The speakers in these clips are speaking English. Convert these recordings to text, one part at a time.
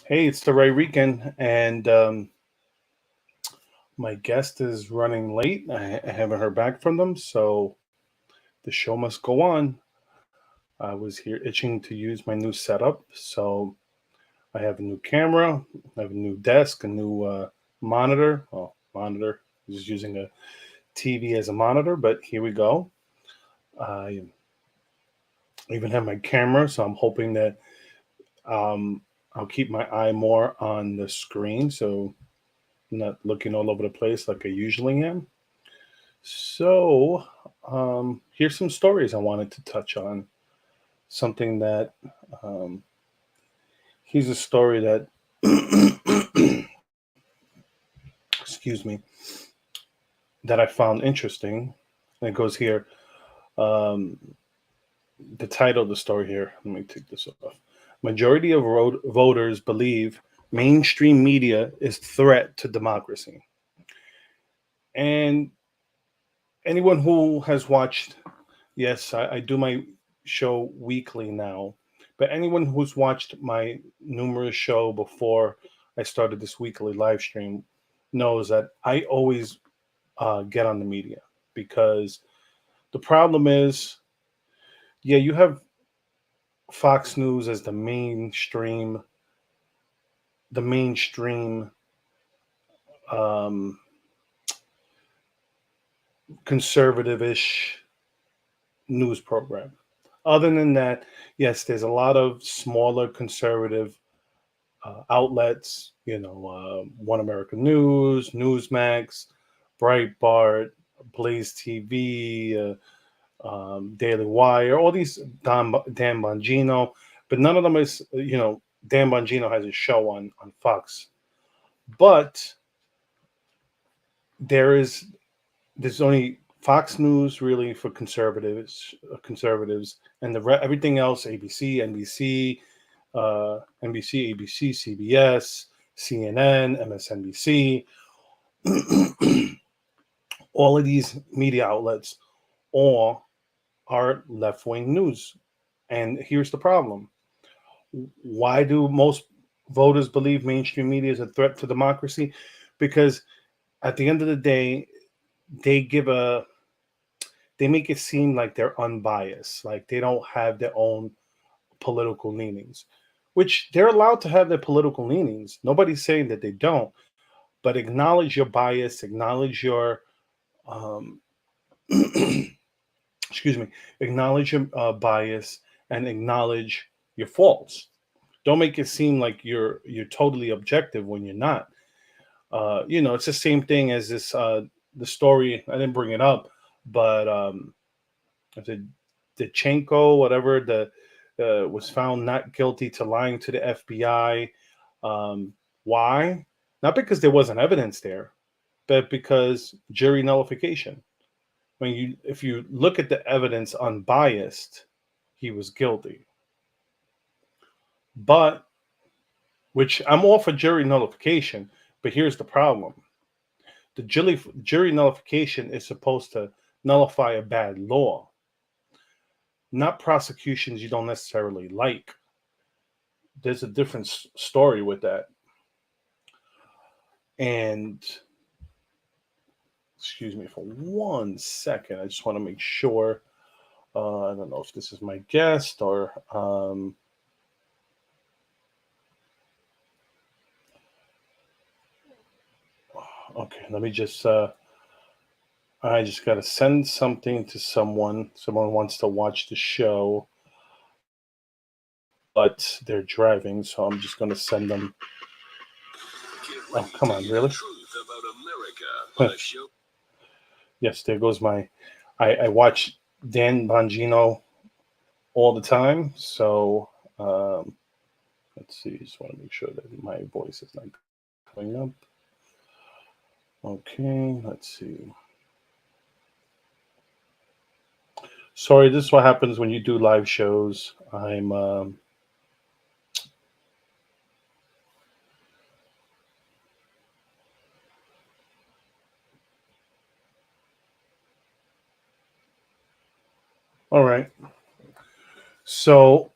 Hey, it's the Rican, and my guest is running late. I haven't heard back from them, so the show must go on. I was here itching to use my new setup, so I have a new camera, I have a new desk, a new monitor. Well, monitor, just using a TV as a monitor, but here we go. I even have my camera, so I'm hoping that um, I'll keep my eye more on the screen, so I'm not looking all over the place like I usually am. So, here's some stories I wanted to touch on. Something that, um, here's a story that, excuse me, that I found interesting. And it goes here. Um, the title of the story here. Let me take this off. Majority of voters believe mainstream media is threat to democracy. And anyone who has watched, yes, I do my show weekly now, but anyone who's watched my numerous show before I started this weekly live stream knows that I always get on the media because the problem is, yeah, you have Fox News as the mainstream um, conservative-ish news program. Other than that, yes, there's a lot of smaller conservative outlets, One American News, Newsmax, Breitbart, Blaze TV, Daily Wire, all these Dan Bongino, but none of them is, Dan Bongino has a show on Fox, but there is there's only Fox News really for conservatives, and everything else, ABC, NBC, NBC, ABC, CBS, CNN, MSNBC, all of these media outlets all are left wing news. And here's the problem: why do most voters believe mainstream media is a threat to democracy? Because at the end of the day, they give a they make it seem like they're unbiased, like they don't have their own political leanings, which they're allowed to have their political leanings. Nobody's saying that they don't, but acknowledge your bias, acknowledge your, um, excuse me, acknowledge your bias, and acknowledge your faults. Don't make it seem like you're totally objective when you're not. It's the same thing as this the story. I didn't bring it up, but the Dechenko, whatever, the was found not guilty to lying to the FBI. Why? Not because there wasn't evidence there, but because jury nullification. If you look at the evidence unbiased, he was guilty. But which I'm all for jury nullification, but here's the problem: the jury nullification is supposed to nullify a bad law, not prosecutions you don't necessarily like. There's a different story with that. And excuse me for 1 second. I just want to make sure. I don't know if this is my guest or. Okay, let me just. I just got to send something to someone. Someone wants to watch the show, but they're driving, so I'm just going to send them. Oh, come on, really? Yes, there goes my. I watch Dan Bongino all the time, so let's see. Just want to make sure that my voice is not coming up. Okay, let's see. Sorry, this is what happens when you do live shows. I'm all right. So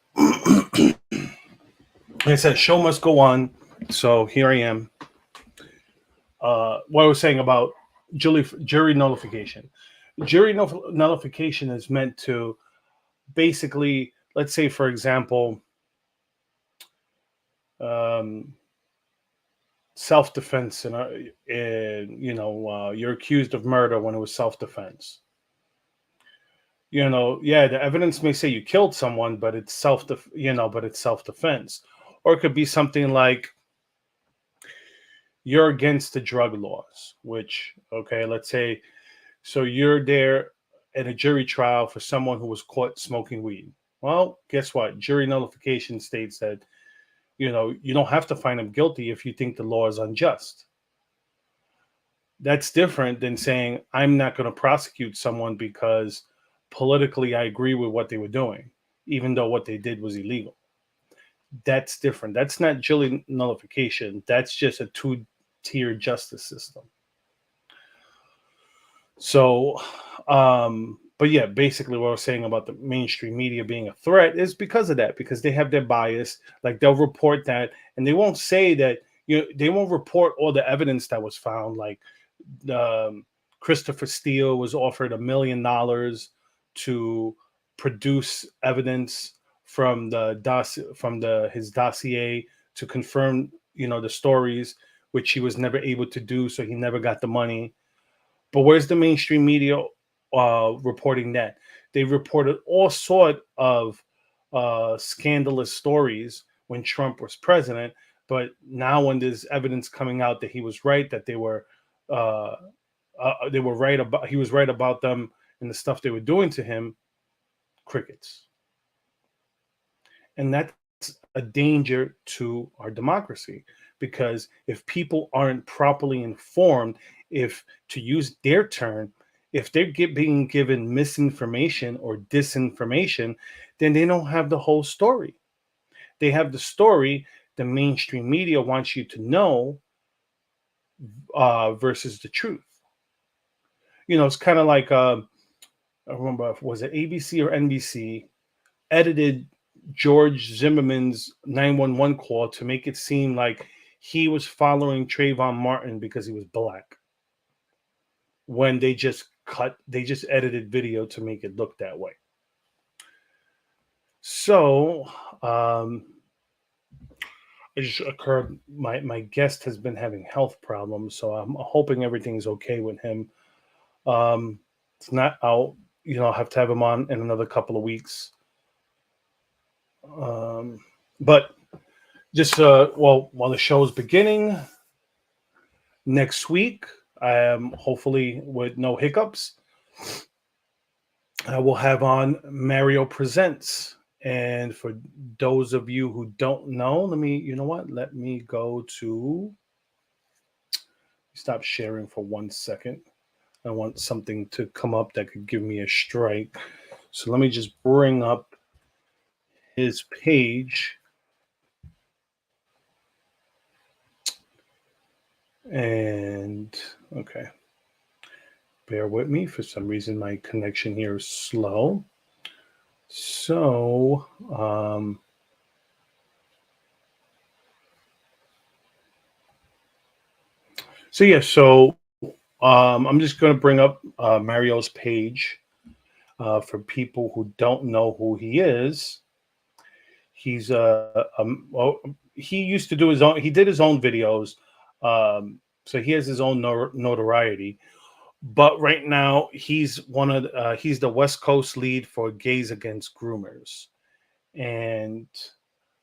like I said, show must go on. So here I am. What I was saying about jury nullification. Jury nullification is meant to basically, let's say, for example, um, self-defense, and you're accused of murder when it was self-defense. Yeah, the evidence may say you killed someone, but it's self-defense. Or it could be something like you're against the drug laws, which, okay, let's say, so you're there at a jury trial for someone who was caught smoking weed. Well, guess what? Jury nullification states that, you don't have to find him guilty if you think the law is unjust. That's different than saying, I'm not going to prosecute someone because politically I agree with what they were doing, even though what they did was illegal. That's different. That's not jury nullification. That's just a two-tier justice system. So, but yeah, basically what I was saying about the mainstream media being a threat is because of that, because they have their bias. Like, they'll report that, and they won't say that, they won't report all the evidence that was found. Like, Christopher Steele was offered $1 million to produce evidence from his dossier to confirm, the stories, which he was never able to do, so he never got the money. But where's the mainstream media reporting that? They reported all sort of scandalous stories when Trump was president, but now when there's evidence coming out that he was right, that uh, he was right about them and the stuff they were doing to him, crickets. And that's a danger to our democracy, because if people aren't properly informed, if, to use their term, if they're being given misinformation or disinformation, then they don't have the whole story. They have the story the mainstream media wants you to know, versus the truth. It's kind of like, I remember, was it ABC or NBC edited George Zimmerman's 911 call to make it seem like he was following Trayvon Martin because he was black, when they just edited video to make it look that way. So, it just occurred, my guest has been having health problems, so I'm hoping everything's okay with him. It's not out. I'll have to have him on in another couple of weeks. But just while the show's beginning next week, hopefully with no hiccups, I will have on Mario Presents. And for those of you who don't know, let me go to stop sharing for 1 second. I want something to come up that could give me a strike. So let me just bring up his page. And okay, bear with me. For some reason, my connection here is slow. So, I'm just going to bring up Mario's page for people who don't know who he is. He's he used to do his own. He did his own videos, so he has his own notoriety. But right now, he's he's the West Coast lead for Gays Against Groomers, and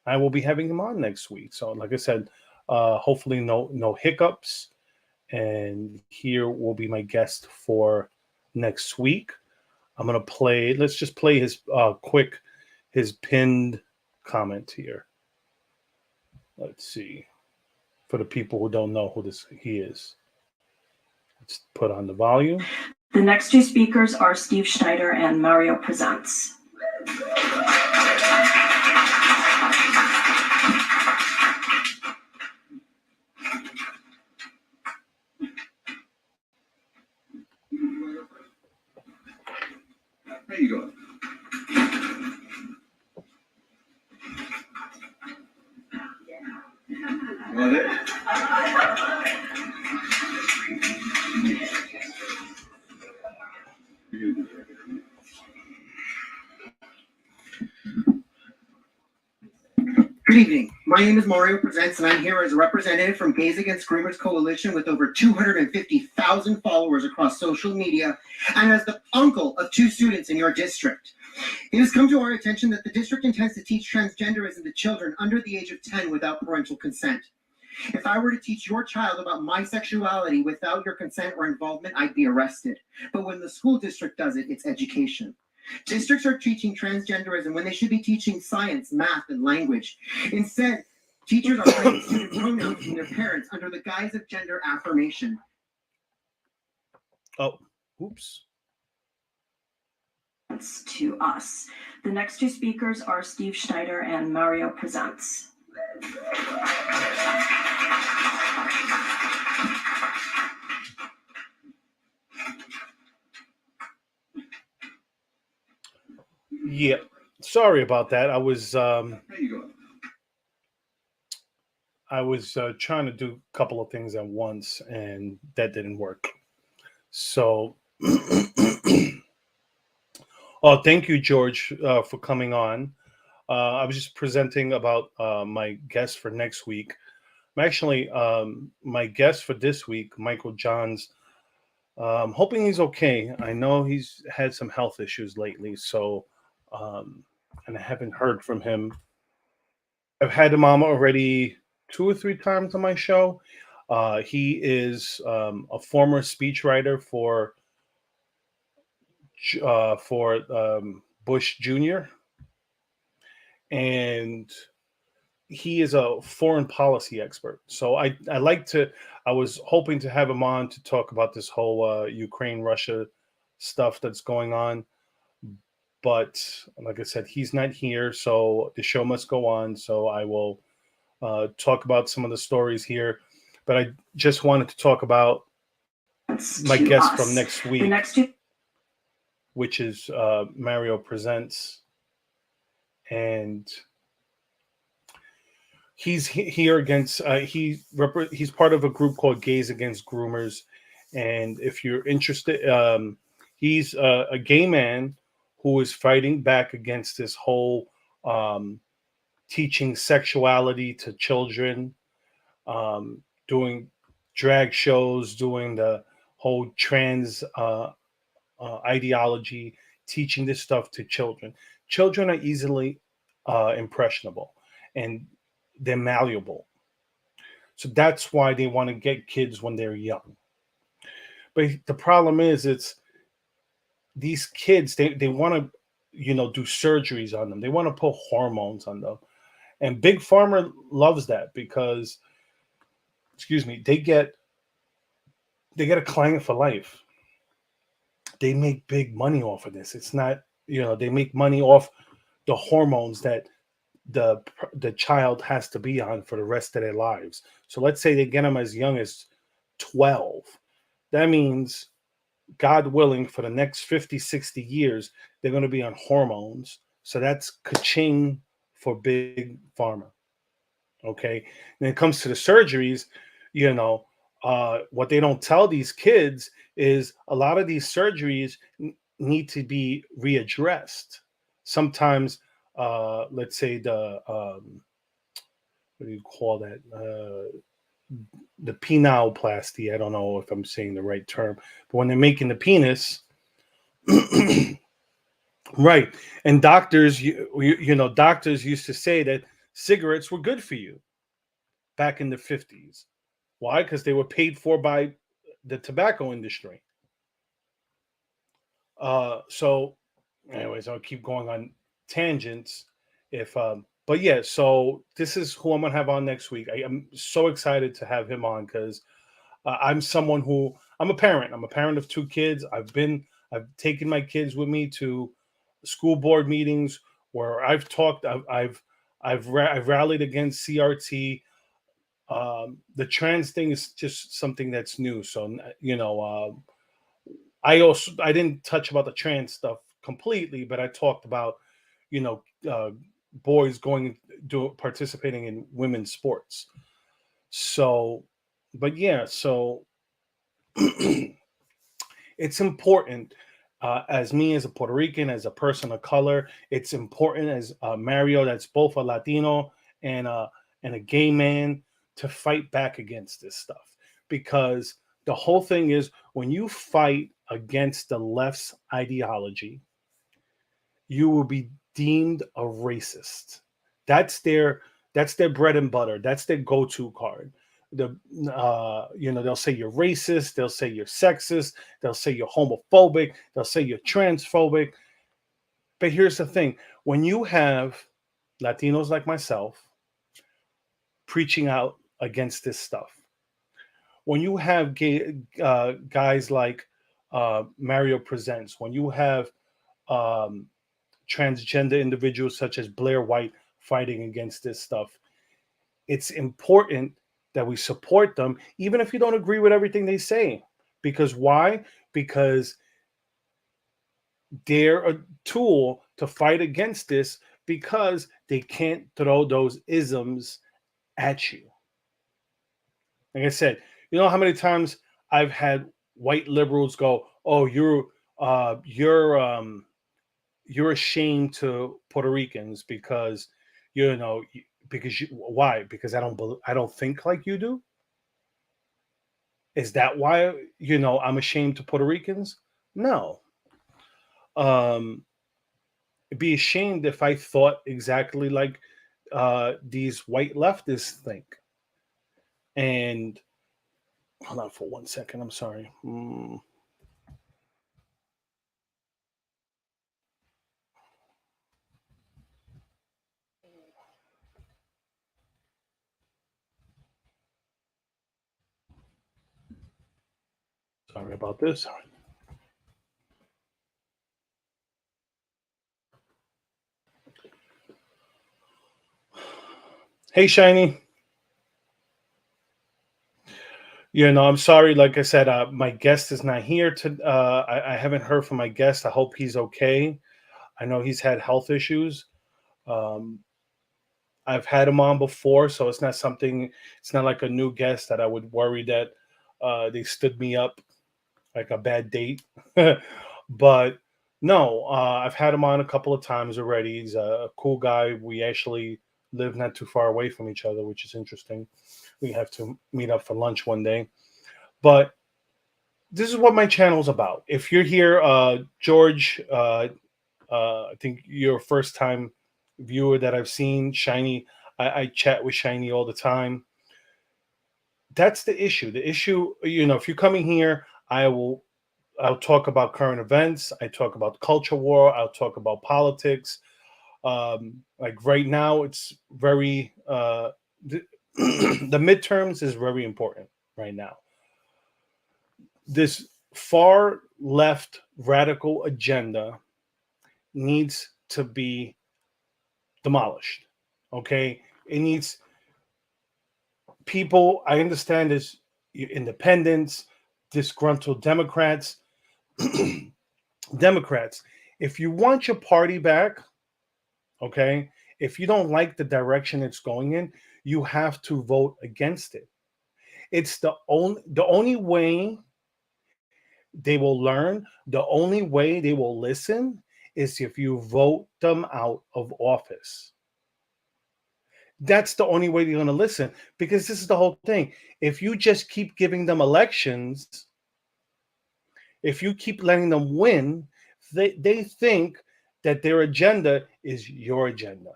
I will be having him on next week. So, like I said, hopefully no hiccups, and here will be my guest for next week. I'm gonna play. Let's just play his his pinned comment here. Let's see, for the people who don't know who he is. Let's put on the volume. The next two speakers are Steve Schneider and Mario Presents. How you going? Want it? Good evening. My name is Mario Presents, and I'm here as a representative from Gays Against Groomers Coalition with over 250,000 followers across social media, and as the uncle of 2 students in your district. It has come to our attention that the district intends to teach transgenderism to children under the age of 10 without parental consent. If I were to teach your child about my sexuality without your consent or involvement, I'd be arrested. But when the school district does it, it's education. Districts are teaching transgenderism when they should be teaching science, math, and language. Instead, teachers are writing student pronouns from their parents under the guise of gender affirmation. Oh, oops. To us. The next 2 speakers are Steve Schneider and Mario Presents. Yeah, sorry about that. I was How you going? trying to do a couple of things at once, and that didn't work. So, oh, thank you, George, for coming on. I was just presenting about my guest for next week. I'm actually my guest for this week, Michael Johns. I'm hoping he's okay. I know he's had some health issues lately, so and I haven't heard from him. I've had him on already 2 or 3 times on my show. He is a former speechwriter for Bush Jr. and he is a foreign policy expert. So I was hoping to have him on to talk about this whole Ukraine-Russia stuff that's going on. But like I said, he's not here, so the show must go on. So I will talk about some of the stories here. But I just wanted to talk about my guest from next week, which is Mario Presents. And he's here against he's part of a group called Gays Against Groomers, and if you're interested, he's a gay man who is fighting back against this whole teaching sexuality to children, doing drag shows, doing the whole trans ideology, teaching this stuff to children. Children are easily impressionable, and they're malleable. So that's why they want to get kids when they're young. But the problem is, it's these kids, they want to, do surgeries on them. They want to put hormones on them. And Big Pharma loves that because, they get a client for life. They make big money off of this. It's not, they make money off the hormones that the child has to be on for the rest of their lives. So let's say they get them as young as 12. That means, God willing, for the next 50, 60 years, they're going to be on hormones. So that's ka-ching for Big Pharma. Okay. When it comes to the surgeries, what they don't tell these kids is a lot of these surgeries need to be readdressed. Sometimes, let's say what do you call that? The peniloplasty. I don't know if I'm saying the right term, but when they're making the penis, right? And doctors, doctors used to say that cigarettes were good for you back in the 50s. Why? Because they were paid for by the tobacco industry. So, anyways, I'll keep going on tangents. But yeah, so this is who I'm gonna have on next week. I'm so excited to have him on because I'm a parent. I'm a parent of 2 kids. I've taken my kids with me to school board meetings where I've talked. I've rallied against CRT. The trans thing is just something that's new. So I didn't touch about the trans stuff completely, but I talked about boys participating in women's sports. So, but yeah, so it's important. As me, as a Puerto Rican, as a person of color, it's important as Mario, that's both a Latino and a gay man, to fight back against this stuff, because the whole thing is, when you fight against the left's ideology, you will be deemed a racist. That's their that's their bread and butter. That's their go-to card. The they'll say you're racist, they'll say you're sexist, they'll say you're homophobic, they'll say you're transphobic. But here's the thing: when you have Latinos like myself preaching out against this stuff, when you have guys like Mario Presents, when you have um, transgender individuals such as Blair White fighting against this stuff, it's important that we support them, even if you don't agree with everything they say. Because why? Because they're a tool to fight against this, because they can't throw those isms at you. Like I said, you know how many times I've had white liberals go, "Oh, you're ashamed to Puerto Ricans because why? Because I don't think like you do. Is that why I'm ashamed to Puerto Ricans? No. Be ashamed if I thought exactly like these white leftists think. And hold on for 1 second. I'm sorry. Sorry about this. Hey, Shiny. I'm sorry. Like I said, my guest is not here. I haven't heard from my guest. I hope he's okay. I know he's had health issues. Um, I've had him on before, so it's not like a new guest that I would worry that they stood me up like a bad date. But no, I've had him on a couple of times already. He's a cool guy. We actually live not too far away from each other, which is interesting. We have to meet up for lunch one day. But this is what my channel is about. If you're here, George, I think you're a first time viewer that I've seen. Shiny, I chat with Shiny all the time. That's the issue. The issue, if you're coming here, I'll talk about current events. I talk about culture war. I'll talk about politics. Like right now, it's very the midterms is very important right now. This far left radical agenda needs to be demolished. Okay, it needs people. I understand this independents, disgruntled Democrats. Democrats, if you want your party back, okay, if you don't like the direction it's going in, you have to vote against it. It's the only way they will learn, the only way they will listen is if you vote them out of office. That's the only way they're going to listen, because this is the whole thing. If you just keep giving them elections, if you keep letting them win, they think that their agenda is your agenda,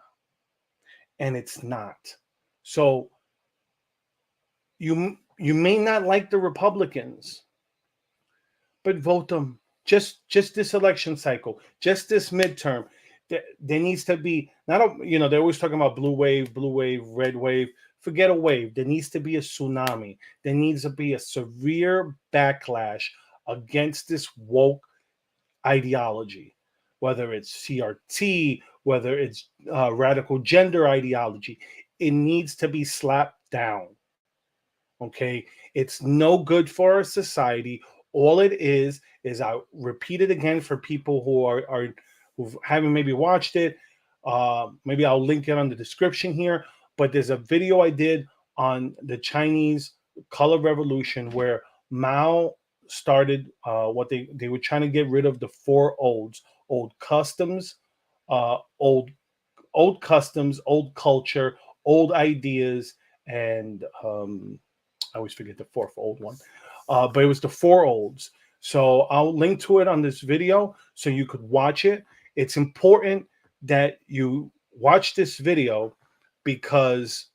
and it's not. So you may not like the Republicans, but vote them. Just this election cycle, just this midterm. There needs to be they're always talking about blue wave, red wave. Forget a wave. There needs to be a tsunami. There needs to be a severe backlash against this woke ideology, whether it's CRT, whether it's radical gender ideology. It needs to be slapped down. Okay, it's no good for our society. All it is I'll repeat it again for people who haven't maybe watched it. Maybe I'll link it on the description here. But there's a video I did on the Chinese color revolution, where Mao started what they were trying to get rid of the four olds: old customs, old customs, old culture, old ideas, and I always forget the fourth old one. But it was the four olds. So I'll link to it on this video so you could watch it. It's important that you watch this video because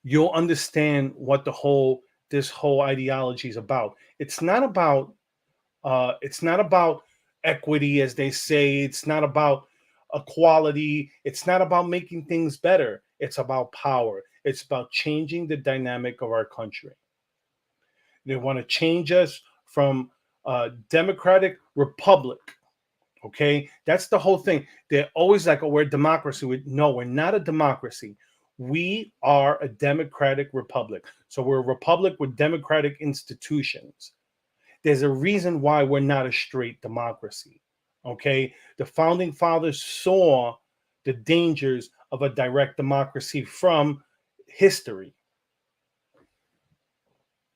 you'll understand what this whole ideology is about. It's not about equity, as they say. It's not about equality. It's not about making things better. It's about power. It's about changing the dynamic of our country. They want to change us from democratic republic. Okay, that's the whole thing. They're always like, "Oh, we're a democracy." No, we're not a democracy. We are a democratic republic. So we're a republic with democratic institutions. There's a reason why we're not a straight democracy. Okay, the founding fathers saw the dangers of a direct democracy from history.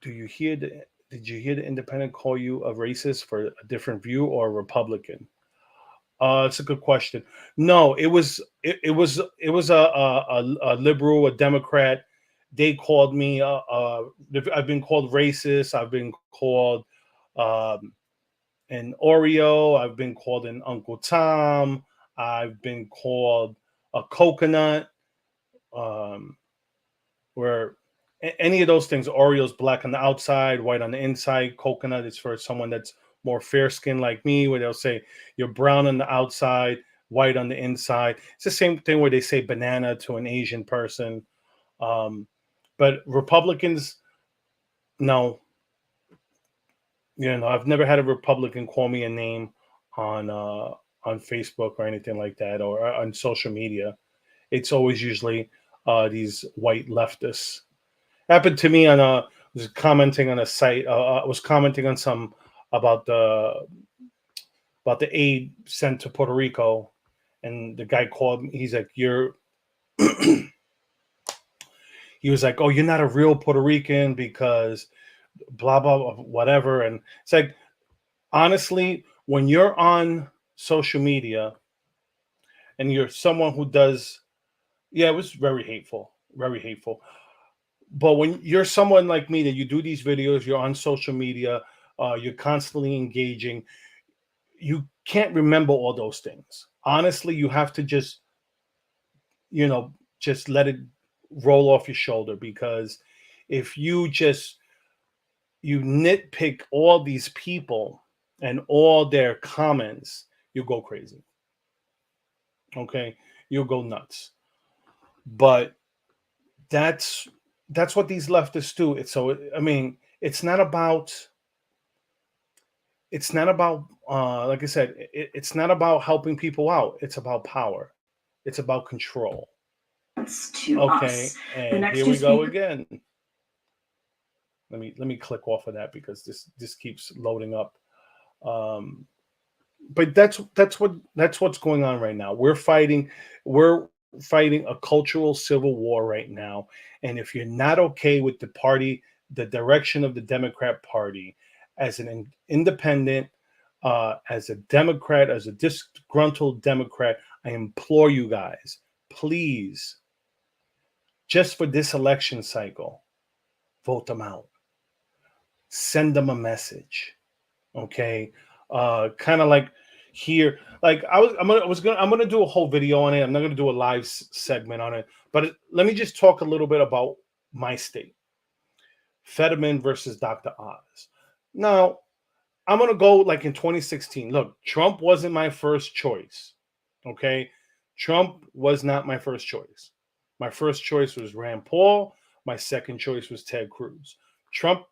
Did you hear the Independent call you a racist for a different view, or a Republican? It's a good question. No, it was a liberal, a Democrat. They called me. I've been called racist. I've been called an Oreo. I've been called an Uncle Tom. I've been called a coconut. Where any of those things, Oreo's black on the outside, white on the inside. Coconut is for someone that's more fair skinned like me, where they'll say you're brown on the outside, white on the inside. It's the same thing where they say banana to an Asian person. But Republicans, no. I've never had a Republican call me a name on Facebook or anything like that, or on social media. It's always usually these white leftists. Happened to me on was commenting on a site. I was commenting on some about the aid sent to Puerto Rico, and the guy called me. He's like, "You're," he was like, "Oh, you're not a real Puerto Rican because blah blah blah whatever." And it's like, honestly, when you're on social media and you're someone who does, it was very hateful, very hateful. But when you're someone like me, that you do these videos, you're on social media, you're constantly engaging, you can't remember all those things. Honestly, you have to just let it roll off your shoulder, because if you nitpick all these people and all their comments, you go crazy. Okay, you'll go nuts. But that's what these leftists do. It's not about like I said, it's not about helping people out. It's about power. It's about control. To Okay, us. and here we go again. Let me click off of that because this keeps loading up. But that's what's going on right now. We're fighting a cultural civil war right now. And if you're not okay with the direction of the Democrat Party, as an independent, as a Democrat, as a disgruntled Democrat, I implore you guys, please, just for this election cycle, vote them out. Send them a message. Okay. Kind of like here, like I'm gonna do a whole video on it. I'm not gonna do a live segment on it, but let me just talk a little bit about my state. Fetterman versus Dr. Oz. Now, I'm gonna go like in 2016. Look, Trump wasn't my first choice. Okay, Trump was not my first choice. My first choice was Rand Paul. My second choice was Ted Cruz. Trump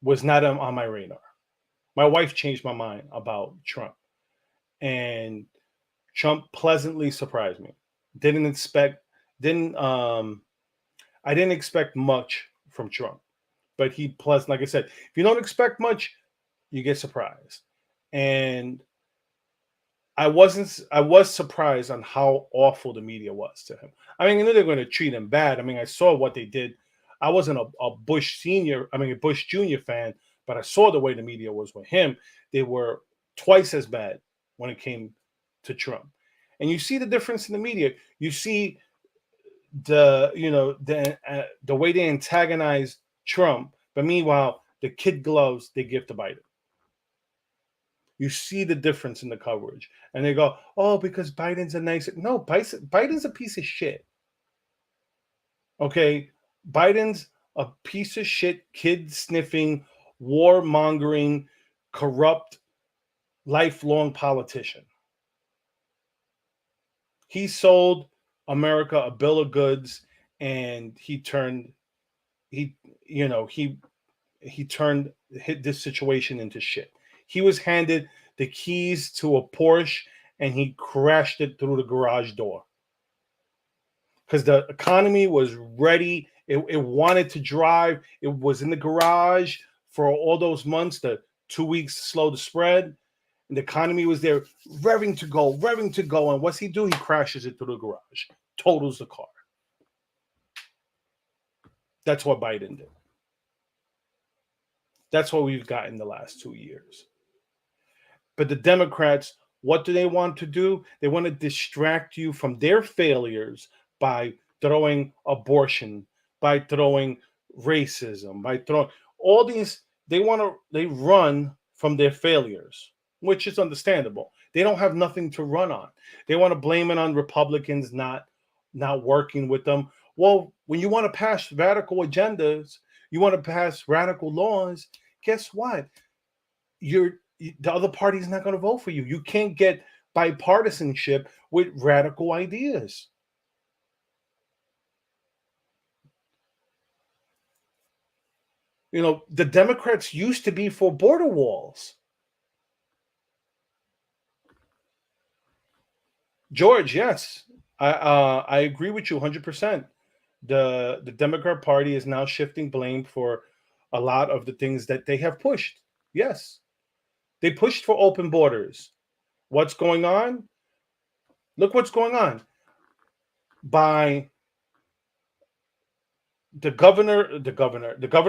was not on my radar. My wife changed my mind about Trump, and Trump pleasantly surprised me. I didn't expect much from Trump, but like I said, if you don't expect much, you get surprised. And I was surprised on how awful the media was to him. I mean, I knew they were going to treat him bad. I mean, I saw what they did. I wasn't a Bush Jr. fan, but I saw the way the media was with him. They were twice as bad when it came to Trump. And you see the difference in the media. You see the way they antagonize Trump, but meanwhile, the kid gloves they give to Biden. You see the difference in the coverage, and they go, "Oh, because Biden's a nice." No, Biden's a piece of shit. Okay, Biden's a piece of shit, kid sniffing, warmongering, corrupt, lifelong politician. He sold America a bill of goods, and he turned hit this situation into shit. He was handed the keys to a Porsche and he crashed it through the garage door because the economy was ready. It wanted to drive. It was in the garage for all those months, the 2 weeks slow the spread. And the economy was there, revving to go. And what's he do? He crashes it through the garage, totals the car. That's what Biden did. That's what we've got in the last 2 years. But the Democrats, what do they want to do? They want to distract you from their failures by throwing abortion, by throwing racism, by throwing all these. They run from their failures, which is understandable. They don't have nothing to run on. They want to blame it on Republicans not working with them. Well, when you want to pass radical agendas, you want to pass radical laws, guess what? The other party is not going to vote for you. You can't get bipartisanship with radical ideas. The Democrats used to be for border walls. George, yes, I agree with you 100%. The Democrat Party is now shifting blame for a lot of the things that they have pushed. Yes, they pushed for open borders. What's going on? Look what's going on. By the governor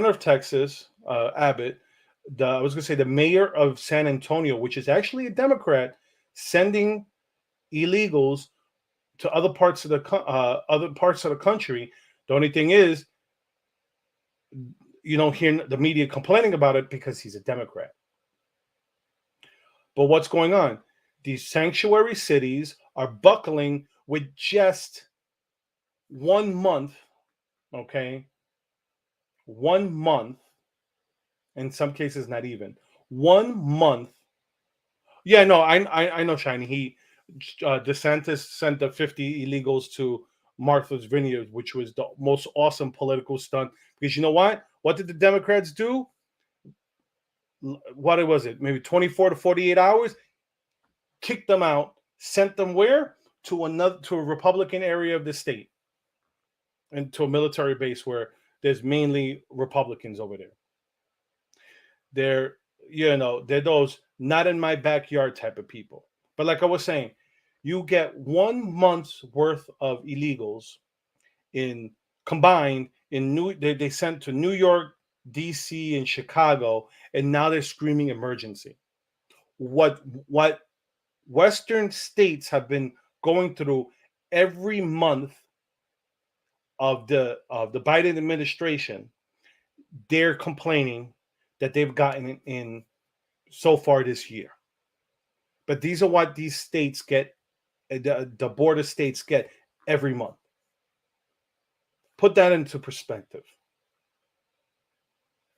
of Texas, Abbott, I was going to say the mayor of San Antonio, which is actually a Democrat, sending illegals to other parts of the country. The only thing is, you don't hear the media complaining about it because he's a Democrat. But what's going on? These sanctuary cities are buckling with just 1 month, okay? 1 month, in some cases not even. 1 month. Yeah, no, I know, Shiny. DeSantis sent the 50 illegals to Martha's Vineyard, which was the most awesome political stunt. Because you know what? What did the Democrats do? What was it? Maybe 24 to 48 hours? Kicked them out, sent them where? To a Republican area of the state. And to a military base where there's mainly Republicans over there. They're those not in my backyard type of people. But like I was saying, you get 1 month's worth of illegals combined they sent to New York, DC, and Chicago, and now they're screaming emergency. What Western states have been going through every month of the Biden administration, they're complaining that they've gotten in so far this year. But these are what these states get, the border states get every month. Put that into perspective.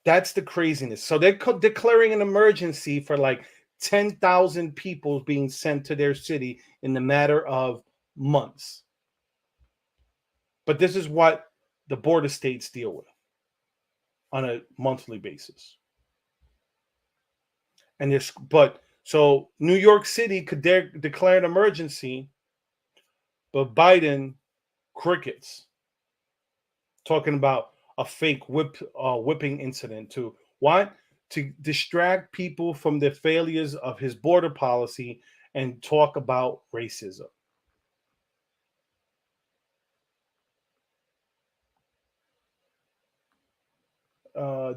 That's the craziness. So they're declaring an emergency for like 10,000 people being sent to their city in the matter of months. But this is what the border states deal with on a monthly basis. So New York City could declare an emergency, but Biden crickets. Talking about a fake whipping incident to distract people from the failures of his border policy and talk about racism.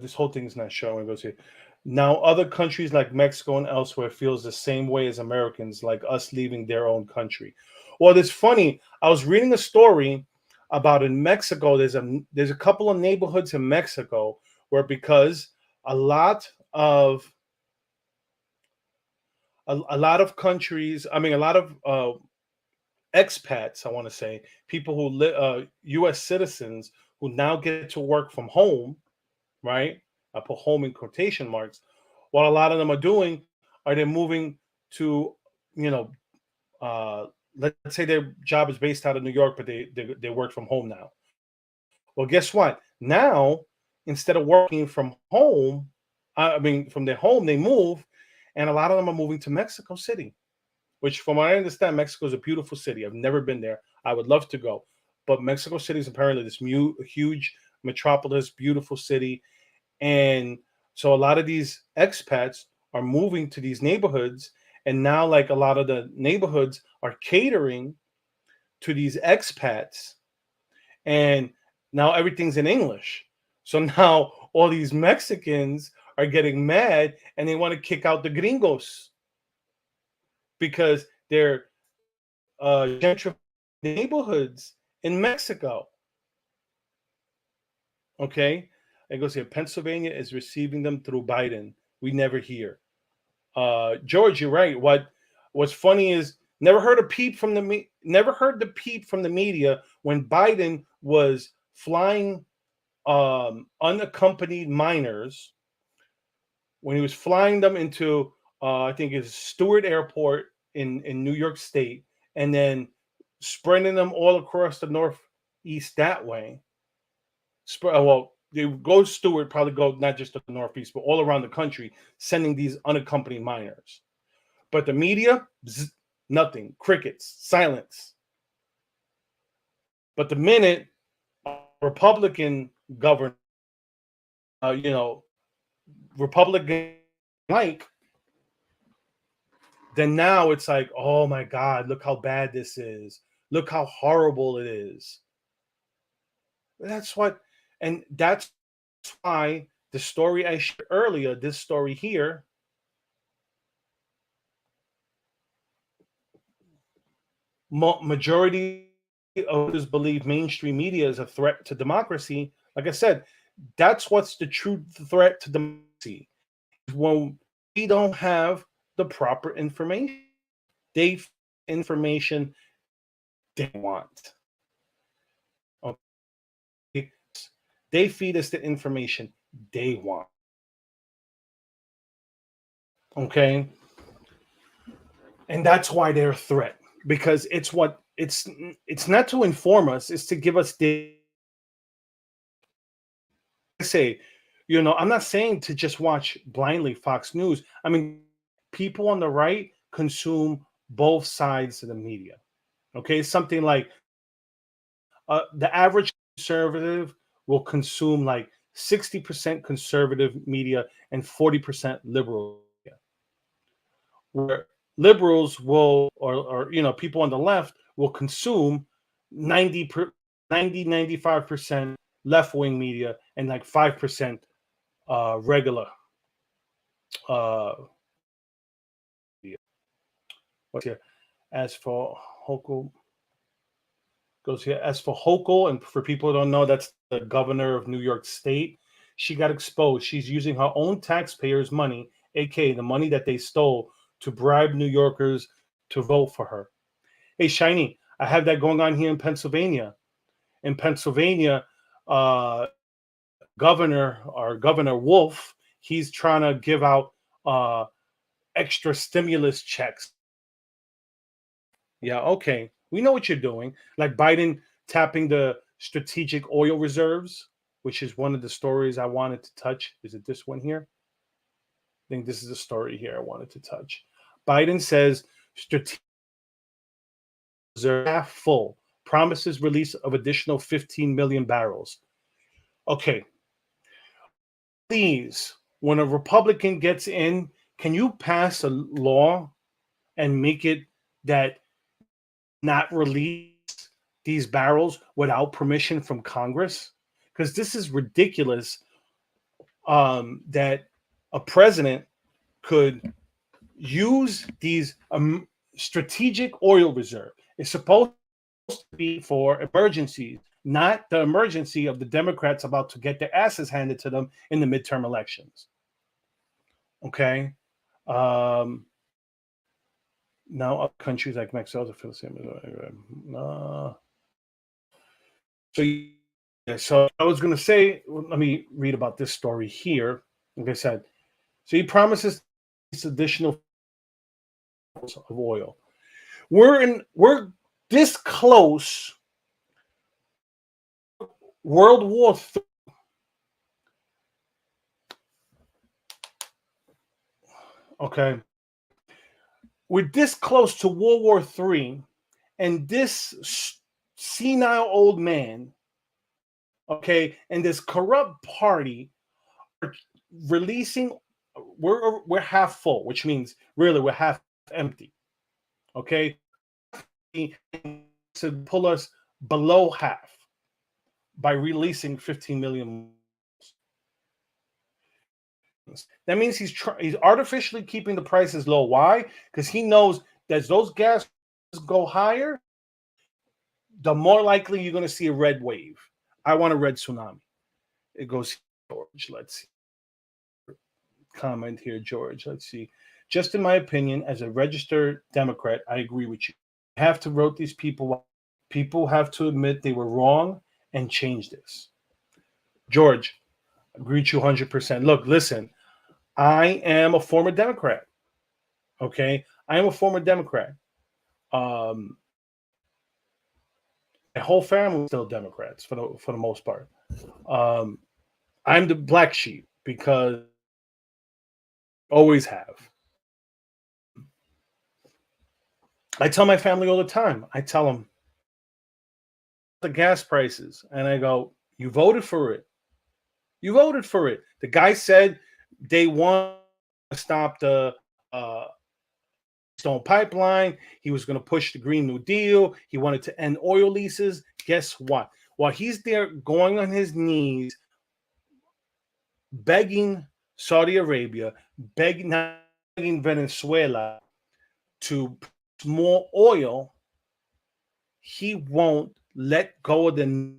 This whole thing is not showing. It goes here. Now, other countries like Mexico and elsewhere feels the same way as Americans, like us leaving their own country. Well, it's funny. I was reading a story about in Mexico. There's a couple of neighborhoods in Mexico where because a lot of countries, I mean, a lot of expats, I want to say, people who live, U.S. citizens who now get to work from home, right? I put home in quotation marks. What a lot of them are doing are they're moving to, you know, let's say their job is based out of New York, but they work from home now. Well, guess what? Now, instead of working from home, I mean, from their home, they move, and a lot of them are moving to Mexico City, which, from what I understand, Mexico is a beautiful city. I've never been there. I would love to go, but Mexico City is apparently this huge metropolis, beautiful city, and so a lot of these expats are moving to these neighborhoods, and now, like, a lot of the neighborhoods are catering to these expats, and now everything's in English. So now all these Mexicans are getting mad and they want to kick out the gringos because they're gentrifying neighborhoods in Mexico. Okay, it goes here. Pennsylvania is receiving them through Biden. We never hear. George, you're right. What's funny is never heard the peep from the media when Biden was flying unaccompanied minors, when he was flying them into I think it's Stewart Airport in New York State, and then spreading them all across the Northeast that way. Well, they go Stewart, probably go not just to the Northeast, but all around the country, sending these unaccompanied minors. But the media, nothing, crickets, silence. But the minute Republican governor, Republican like, then now it's like, oh my God, look how bad this is. Look how horrible it is. That's why the story I shared earlier, this story here, majority of those believe mainstream media is a threat to democracy. Like I said, that's what's the true threat to democracy. When we don't have the proper information, information they want. Okay. They feed us the information they want. Okay. And that's why they're a threat, because it's not to inform us, it's to give us the, I say, I'm not saying to just watch blindly Fox News. I mean, people on the right consume both sides of the media. Okay, something like the average conservative will consume like 60% conservative media and 40% liberal media. Where liberals will, or people on the left will consume 95% left-wing media and like 5% regular media. What's here? As for Hochul, goes here. As for Hochul, and for people who don't know, that's the governor of New York State. She got exposed. She's using her own taxpayers' money, aka the money that they stole, to bribe New Yorkers to vote for her. Hey, Shiny, I have that going on here in Pennsylvania. In Pennsylvania, Governor Wolf, he's trying to give out extra stimulus checks. Yeah, okay. We know what you're doing. Like Biden tapping the strategic oil reserves, which is one of the stories I wanted to touch. Is it this one here? I think this is the story here I wanted to touch. Biden says strategic reserve half full, promises release of additional 15 million barrels. Okay. Please, when a Republican gets in, can you pass a law and make it that not release these barrels without permission from Congress? Because this is ridiculous, that a president could use these strategic oil reserve. It's supposed to be for emergencies, not the emergency of the Democrats about to get their asses handed to them in the midterm elections. Okay. Now, other countries like Mexico feel the same. So I was going to say, let me read about this story here. Like I said, so he promises this additional of oil. We're this close. World War III. Okay, we're this close to World War III, and this senile old man, okay, and this corrupt party are releasing. We're half full, which means really we're half empty. Okay, to pull us below half by releasing 15 million. That means he's artificially keeping the prices low. Why? Because he knows that as those gas go higher, the more likely you're going to see a red wave. I want a red tsunami. It goes, George. Let's see. Comment here, George. Let's see. Just in my opinion, as a registered Democrat, I agree with you. You have to vote these people out. People have to admit they were wrong and change this. George, I agree with you 100%. Look, listen, I am a former Democrat. Okay? I am a former Democrat. My whole family is still Democrats for the most part. I'm the black sheep because always have. I tell my family all the time. I tell them the gas prices, and I go, "You voted for it. You voted for it." The guy said they want to stop the Stone Pipeline. He was going to push the Green New Deal. He wanted to end oil leases. Guess what? While he's there going on his knees, begging Saudi Arabia, begging Venezuela to put more oil, he won't let go of the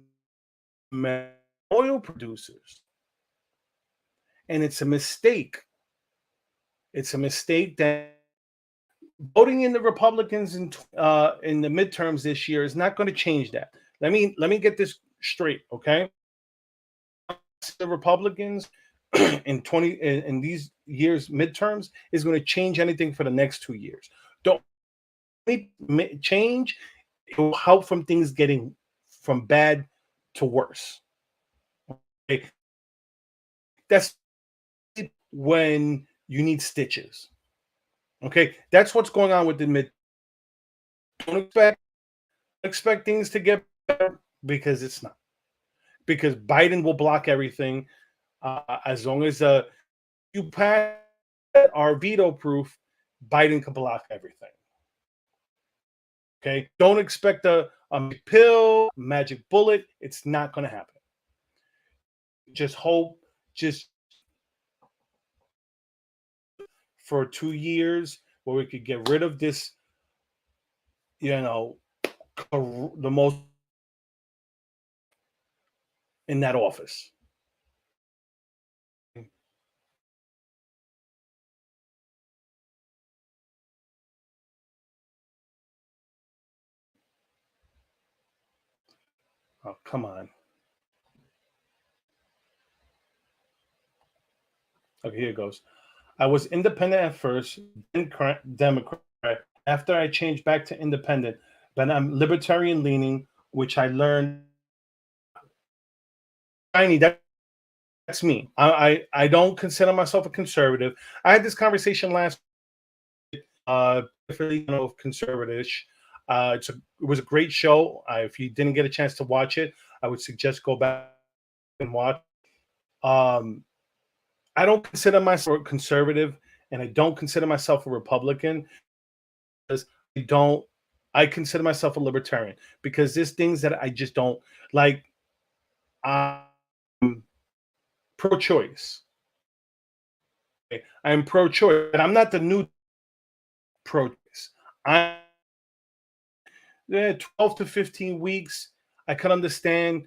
oil producers. And it's a mistake. It's a mistake that voting in the Republicans in the midterms this year is not going to change that. Let me get this straight, okay? The Republicans in these years midterms is going to change anything for the next 2 years. Don't change. It will help from things getting from bad to worse. Okay? That's when you need stitches. Okay, that's what's going on with the mid. Don't expect things to get better because it's not. Because Biden will block everything as long as you pass our veto proof. Biden can block everything. Okay, don't expect a pill, magic bullet. It's not going to happen. Just hope. Just for 2 years where we could get rid of this, the most in that office. Oh, come on. Okay, here it goes. I was independent at first, then Democrat. After I changed back to independent, but I'm libertarian leaning, which I learned. That's me. I don't consider myself a conservative. I had this conversation last conservative-ish. It was a great show. If you didn't get a chance to watch it, I would suggest go back and watch. I don't consider myself a conservative, and I don't consider myself a Republican. I consider myself a libertarian because there's things that I just don't like. I'm pro-choice. Okay? I'm pro-choice, but I'm not the new pro-choice. I'm 12 to 15 weeks. I could understand,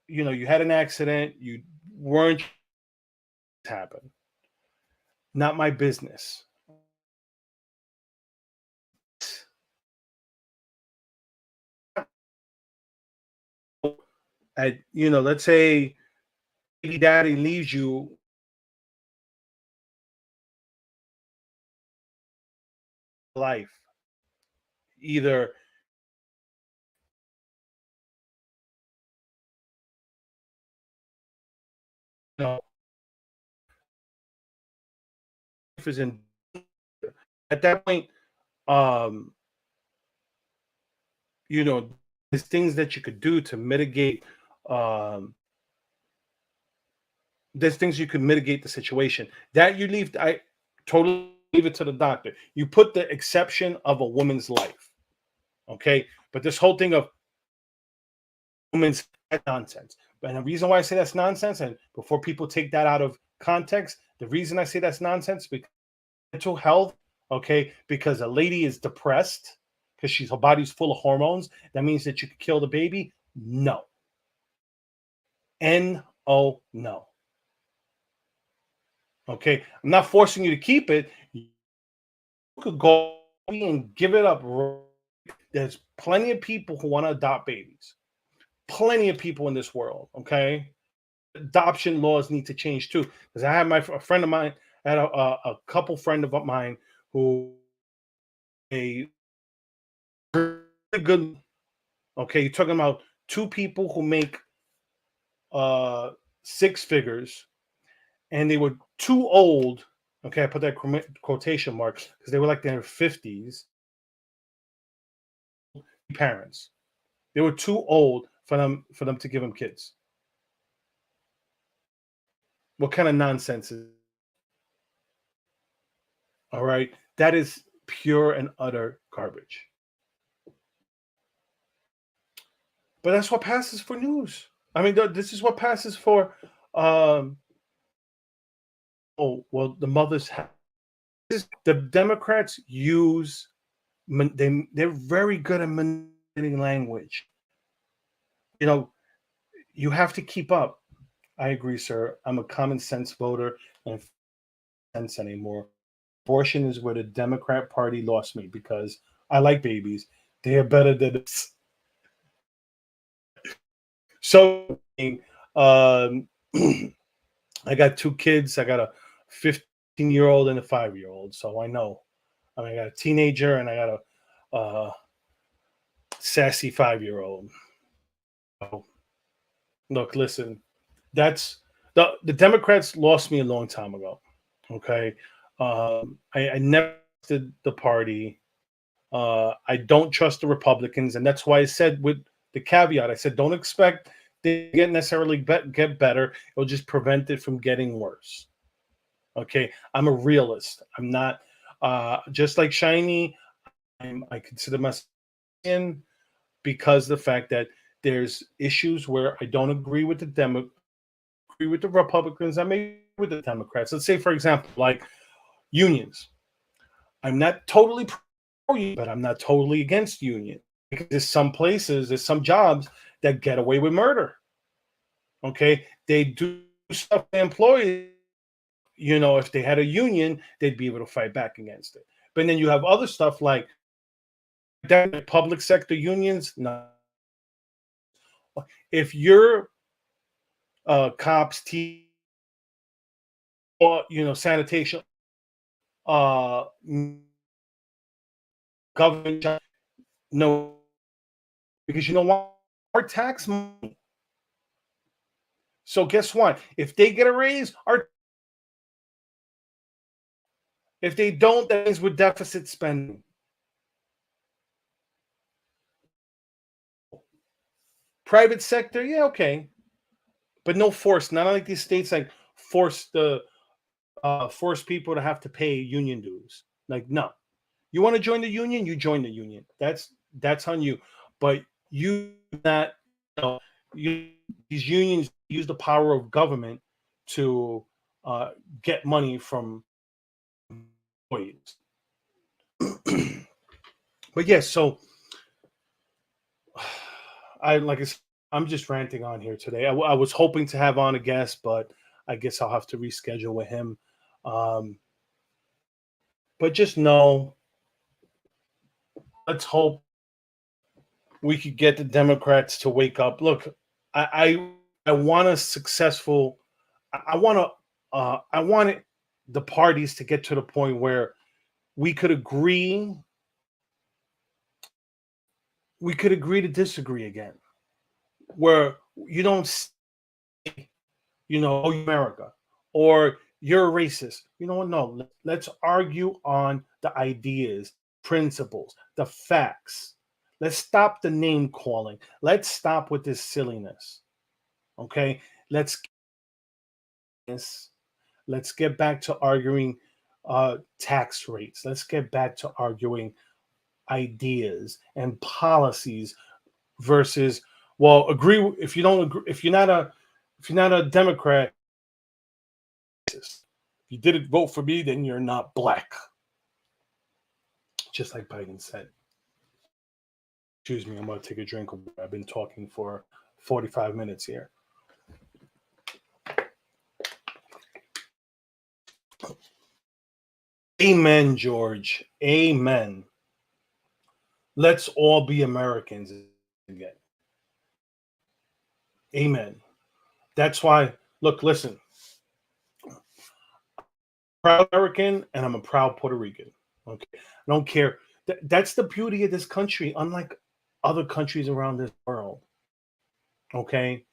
you had an accident, you weren't happen. Not my business. Let's say baby daddy leaves you life. Either life is in at that point, um, there's things that you could do to mitigate um there's things you could mitigate the situation. That you leave I totally leave it to the doctor. You put the exception of a woman's life. Okay. But this whole thing of women's nonsense. And the reason why I say that's nonsense, and before people take that out of context, the reason I say that's nonsense because mental health, okay, because a lady is depressed because her body's full of hormones, that means that you could kill the baby. No. No. Okay. I'm not forcing you to keep it. You could go and give it up. There's plenty of people who want to adopt babies. Plenty of people in this world. Okay. Adoption laws need to change too. Because I had a friend of mine, I had a couple friend of mine who a really good. Okay, you're talking about two people who make six figures, and they were too old. Okay, I put that quotation marks because they were like in their 50s. Parents, they were too old for them to give them kids. What kind of nonsense is? All right, that is pure and utter garbage. But that's what passes for news. I mean, this is what passes for. Um, oh well, the mothers have. The Democrats use. They're very good at manipulating language. You know, you have to keep up. I agree, sir. I'm a common sense voter, and sense anymore. Abortion is where the Democrat Party lost me because I like babies. They are better than this. So, um, I got two kids. I got a 15-year-old and a 5-year-old. So I know. I mean, I got a teenager and I got a sassy 5-year-old. So, look, listen. That's the Democrats lost me a long time ago. Okay, I never trusted the party. I don't trust the Republicans, and that's why I said with the caveat, I said don't expect they get necessarily get better. It'll just prevent it from getting worse. Okay, I'm a realist. I'm not just like Shiny. I consider myself in because the fact that there's issues where I don't agree with agree with the Republicans. I may agree with the Democrats. Let's say, for example, like unions. I'm not totally pro union, but I'm not totally against union. Because there's some jobs that get away with murder. Okay, they do stuff to employees. If they had a union, they'd be able to fight back against it. But then you have other stuff like public sector unions. No. If you're cops, or sanitation, uh, government, no, because you know what? Our tax money. So guess what? If they get a raise, if they don't, that means we're deficit spending. Private sector, yeah, okay, but no force. Not like these states like force people to have to pay union dues. Like no, You want to join the union? You join the union. That's on you. But you not, you, these unions use the power of government to get money from employees. But yes, so like I said, I'm just ranting on here today. I was hoping to have on a guest, but I guess I'll have to reschedule with him. Um, but just know, let's hope we could get the Democrats to wake up. Look, I want a successful. I want to. I want the parties to get to the point where we could agree. We could agree to disagree again. Where you don't say, oh, America, or you're a racist. You know what? No, let's argue on the ideas, principles, the facts. Let's stop the name calling. Let's stop with this silliness. Okay, let's get back to arguing tax rates. Let's get back to arguing ideas and policies versus, well, agree if you don't agree, if you're not a Democrat, if you didn't vote for me, then you're not black. Just like Biden said. Excuse me, I'm going to take a drink of water. I've been talking for 45 minutes here. Amen, George. Amen. Let's all be Americans again. Amen. That's why, look, listen. I'm a proud American and I'm a proud Puerto Rican. Okay. I don't care. That's the beauty of this country, unlike other countries around this world. Okay.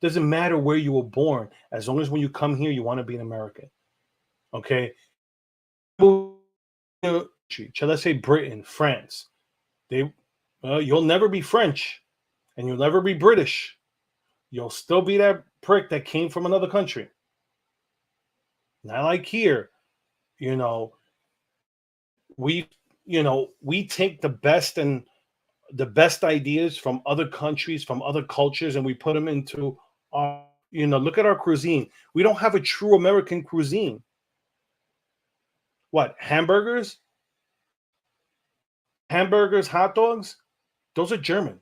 Doesn't matter where you were born, as long as when you come here, you want to be an American. Okay. Shall I say Britain, France? You'll never be French, and you'll never be British. You'll still be that prick that came from another country. Not like here, we take the best ideas from other countries, from other cultures, and we put them into our, look at our cuisine. We don't have a true American cuisine. What, hamburgers, hot dogs? Those are German.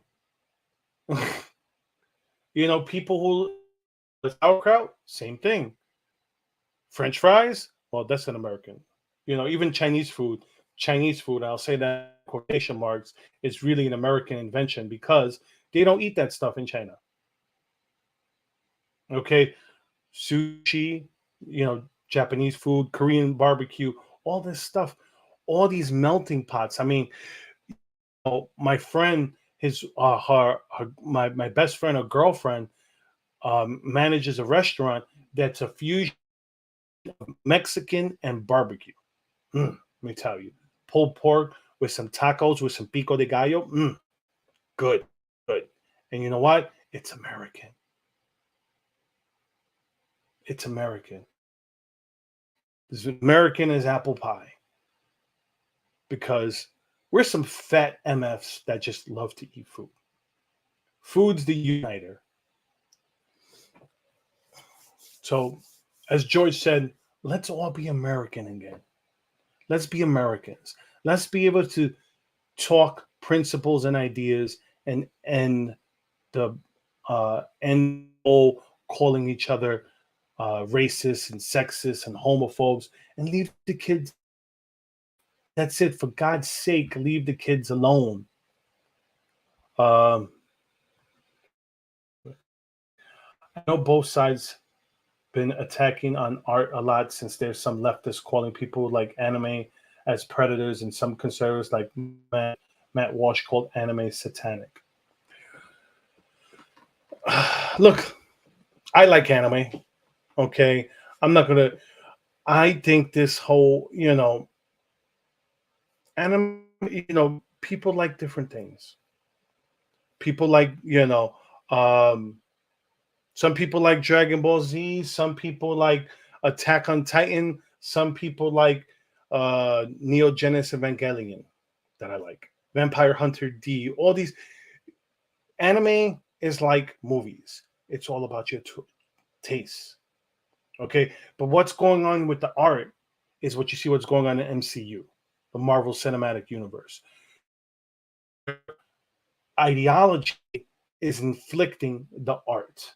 People who sauerkraut, same thing. French fries, well, that's an American. Even Chinese food, I'll say that in quotation marks, is really an American invention because they don't eat that stuff in China. Okay, sushi, Japanese food, Korean barbecue, all this stuff, all these melting pots. I mean, my friend, my best friend or girlfriend manages a restaurant that's a fusion of Mexican and barbecue. Let me tell you, pulled pork with some tacos with some pico de gallo. Good. And you know what? It's American. It's American. As American as apple pie. Because we're some fat MFs that just love to eat food. Food's the uniter. So, as George said, let's all be American again. Let's be Americans. Let's be able to talk principles and ideas and all calling each other racist and sexist and homophobes, and leave the kids. That's it. For God's sake, leave the kids alone. I know both sides been attacking on art a lot, since there's some leftists calling people like anime as predators, and some conservatives like Matt Walsh called anime satanic. Look, I like anime. Okay, I think this whole, anime, people like different things. People like, some people like Dragon Ball Z. Some people like Attack on Titan. Some people like Neo Genesis Evangelion that I like. Vampire Hunter D. All these anime is like movies. It's all about your taste. Okay, but what's going on with the art is what you see what's going on in MCU, the Marvel Cinematic Universe. Ideology is inflicting the art.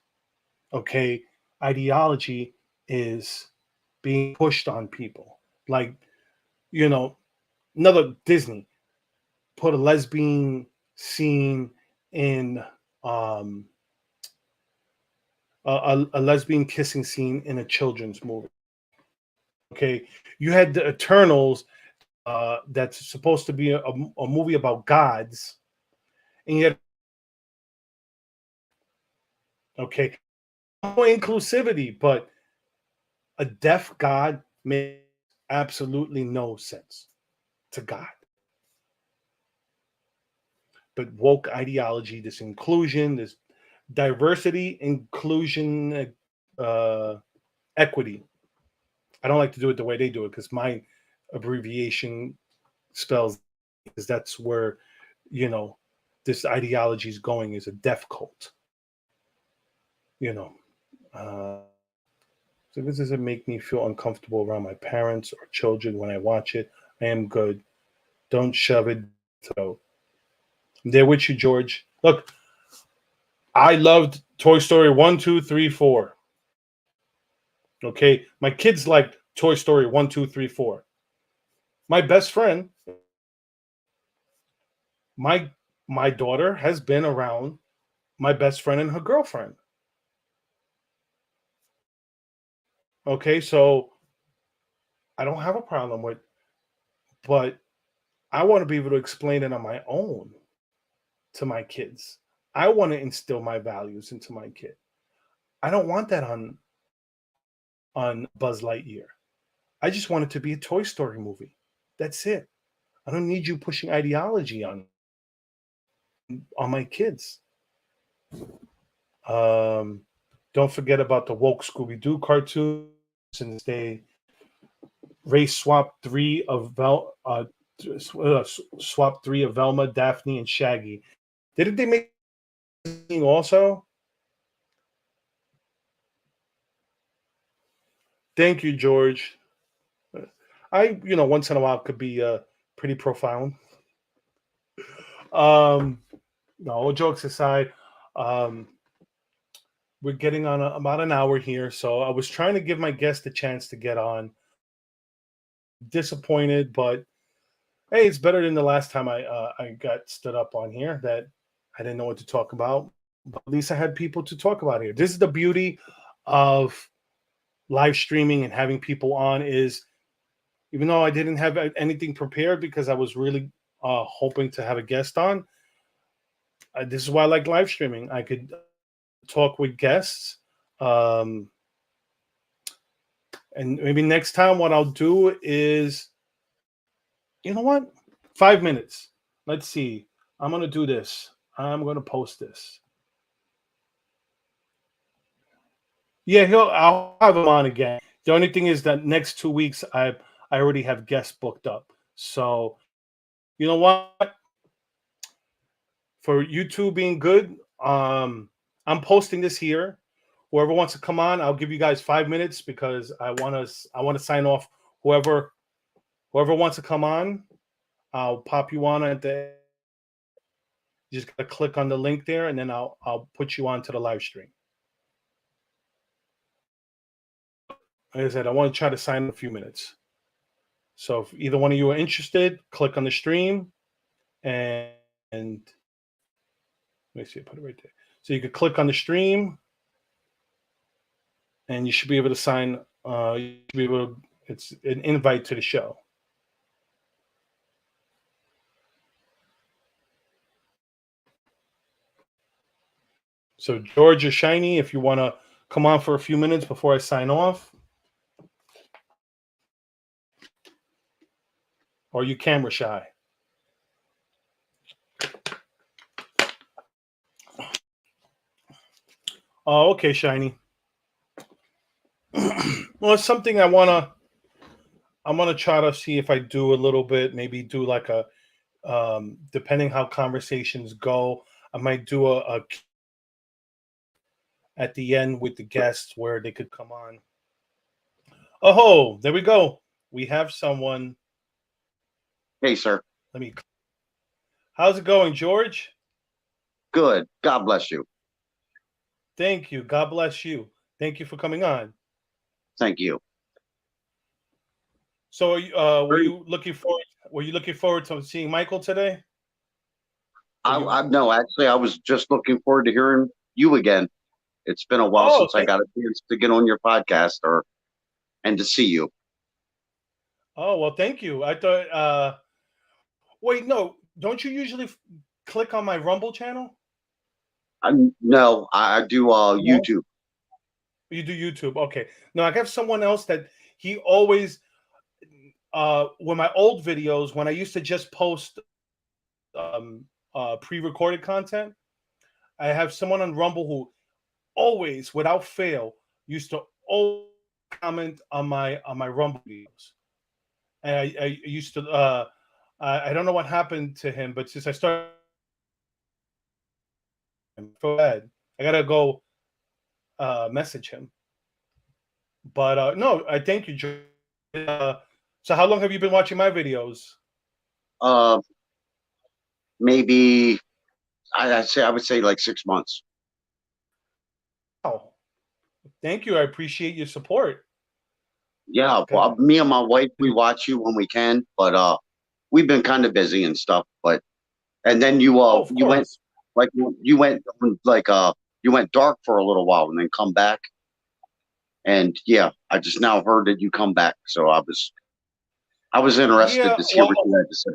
Okay, ideology is being pushed on people. Like, another Disney put a lesbian scene in a lesbian kissing scene in a children's movie. Okay, you had the Eternals, that's supposed to be a movie about gods, and yet, okay, no inclusivity, but a deaf god makes absolutely no sense to God. But woke ideology, this inclusion, this diversity, inclusion, equity. I don't like to do it the way they do it because my abbreviation spells, because that's where this ideology is going, is a deaf cult. So this doesn't make me feel uncomfortable around my parents or children when I watch it. I am good. Don't shove it. So I'm there with you, George. Look, I loved Toy Story 1, 2, 3, 4. Okay, my kids liked Toy Story 1, 2, 3, 4. My best friend, my daughter has been around my best friend and her girlfriend. Okay, so I don't have a problem with, but I want to be able to explain it on my own to my kids. I want to instill my values into my kid. I don't want that on Buzz Lightyear. I just want it to be a Toy Story movie. That's it. I don't need you pushing ideology on my kids. Don't forget about the woke Scooby-Doo cartoon, since they race swap three of Velma, Daphne, and Shaggy. Didn't they make also? Thank you, George. Once in a while could be pretty profound. No, all jokes aside, we're getting on about an hour here, so I was trying to give my guest a chance to get on. Disappointed, but hey, it's better than the last time I got stood up on here that I didn't know what to talk about. But at least I had people to talk about here. This is the beauty of live streaming and having people on, is even though I didn't have anything prepared because I was really hoping to have a guest on, this is why I like live streaming. I could talk with guests. And maybe next time what I'll do is, you know what? 5 minutes. Let's see. I'm going to do this. I'm going to post this. Yeah, I'll have him on again. The only thing is that next 2 weeks I already have guests booked up. So, you know what? For YouTube being good, I'm posting this here. Whoever wants to come on, I'll give you guys 5 minutes because I want to sign off. Whoever wants to come on, I'll pop you on at the. You just gotta click on the link there, and then I'll put you on to the live stream. Like I said, I want to try to sign in a few minutes. So if either one of you are interested, click on the stream, and let me see, I put it right there. So you could click on the stream, and you should be able to sign. You should be able to, it's an invite to the show. So George or Shiny, if you want to come on for a few minutes before I sign off. Or are you camera shy? Oh, okay, Shiny. Well, it's something I want to I'm gonna try to see if I do a little bit, maybe do like a depending how conversations go, I might do a at the end with the guests where they could come on. Oh, there we go. We have someone. Hey, sir. Let me. How's it going, George? Good. God bless you. Thank you. God bless you. Thank you for coming on. Thank you. So, were you looking forward? Were you looking forward to seeing Michael today? No, actually, I was just looking forward to hearing you again. It's been a while since I got a chance to get on your podcast and to see you. Oh, well, thank you. I thought. Wait, no. Don't you usually click on my Rumble channel? No, I do YouTube. You do YouTube. Okay. No, I have someone else that he always with my old videos when I used to just post pre-recorded content, I have someone on Rumble who always, without fail, used to always comment on my Rumble videos. And I used to I don't know what happened to him, but since I started I gotta go message him. But no, I thank you, Joe. So how long have you been watching my videos? Maybe I would say like 6 months. Oh, thank you. I appreciate your support. Yeah, well, me and my wife, we watch you when we can, but we've been kind of busy and stuff. And then you went you went dark for a little while and then come back. And yeah, I just now heard that you come back, so I was interested to hear what you had to say.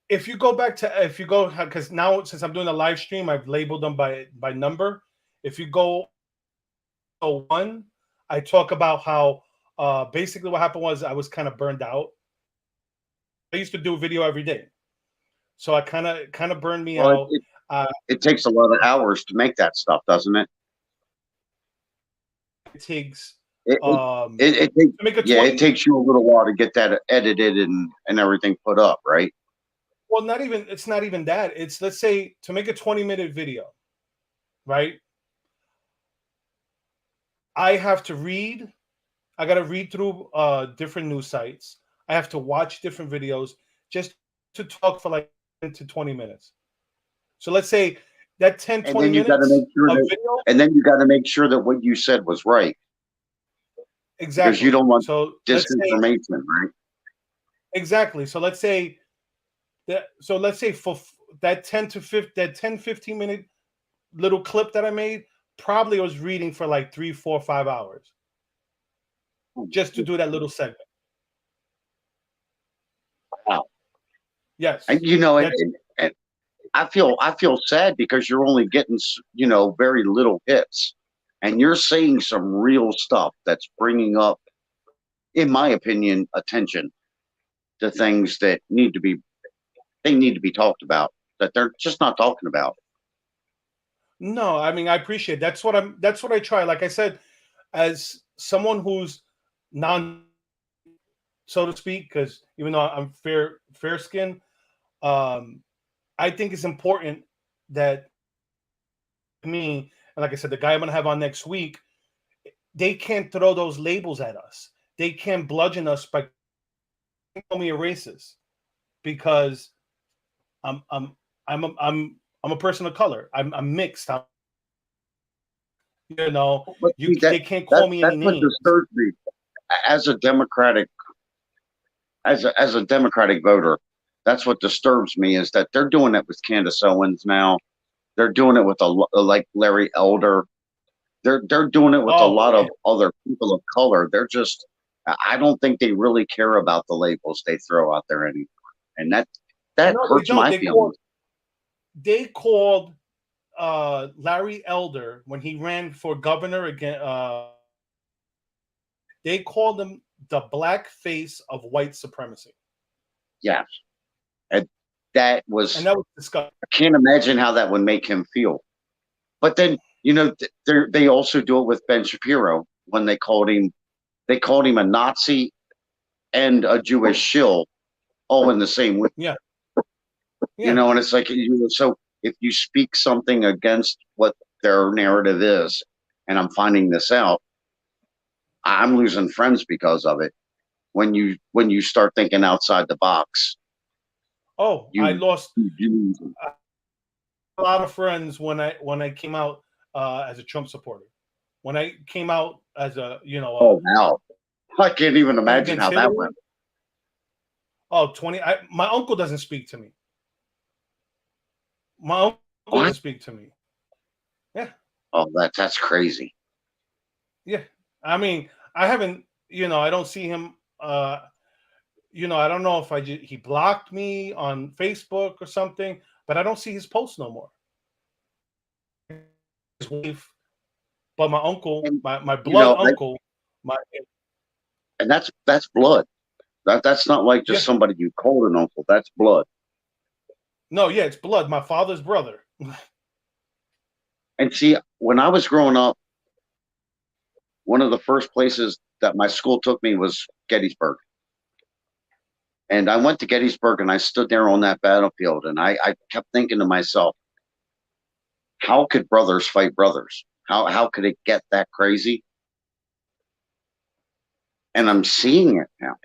If you go because now since I'm doing a live stream, I've labeled them by number. If you go 1, I talk about how basically what happened was I was kind of burned out. I used to do a video every day, so I kind of burned me out. It takes a lot of hours to make that stuff, doesn't it? It takes it takes you a little while to get that edited and everything put up, right? Well, it's not even that. It's, let's say, to make a 20-minute video, right? I have to read. I got to read through different news sites. I have to watch different videos just to talk for like 10 to 20 minutes. So let's say that 10, 20 minutes of video. And then you got to make sure that what you said was right. Exactly. Because you don't want disinformation, right? Exactly. So let's say for that 15 minute little clip that I made, probably I was reading for like 3, 4, 5 hours just to do that little segment. Wow. Yes. And, and I feel sad because you're only getting, very little hits, and you're saying some real stuff that's bringing up, in my opinion, attention to things that need to be talked about, that they're just not talking about. No, I mean, I appreciate it. That's what I try. Like I said, as someone who's non, so to speak, because even though I'm fair skin, I think it's important that me, and like I said, the guy I'm gonna have on next week, they can't throw those labels at us. They can't bludgeon us by calling me a racist because I'm a person of color. I'm mixed. They can't call me any names. What disturbs me as a Democratic voter. That's what disturbs me, is that they're doing it with Candace Owens now. They're doing it with like Larry Elder. They're doing it with a lot of other people of color. I don't think they really care about the labels they throw out there anymore, and that hurts my feelings. They called Larry Elder when he ran for governor again. They called him the black face of white supremacy. Yes. And that was disgusting. I can't imagine how that would make him feel. But then, they also do it with Ben Shapiro when they called him a Nazi and a Jewish shill all in the same week. Yeah. You know, and it's like, so if you speak something against what their narrative is, and I'm finding this out, I'm losing friends because of it. When you start thinking outside the box. Oh, I lost you a lot of friends when I came out as a Trump supporter. When I came out as a, oh wow, I can't even imagine how that went. Oh, 20. My uncle doesn't speak to me. My uncle doesn't speak to me. Yeah. Oh, that's crazy. Yeah. I mean, I haven't, I don't see him. I don't know if he blocked me on Facebook or something, but I don't see his posts no more. His wife, but my uncle, And, my blood uncle, and that's blood. That's not like just somebody you called an uncle. That's blood. No, yeah, it's blood. My father's brother. And see, when I was growing up, one of the first places that my school took me was Gettysburg. And I went to Gettysburg and I stood there on that battlefield and I kept thinking to myself, how could brothers fight brothers? How could it get that crazy? And I'm seeing it now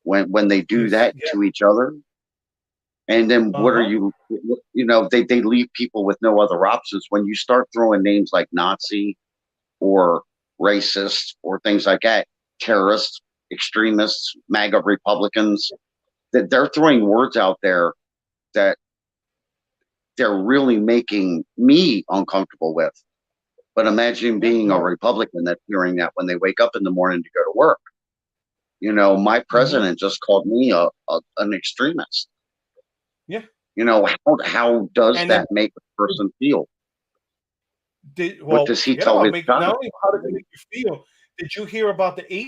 when they do that to each other. And then what are they leave people with no other options. When you start throwing names like Nazi or racist or things like that, terrorists, extremists, MAGA Republicans, that they're throwing words out there that they're really making me uncomfortable with. But imagine being a Republican that's hearing that when they wake up in the morning to go to work. My president just called me an extremist. Yeah. How does that make a person feel? What does he tell his child? Not only how does it make you feel, did you hear about the 8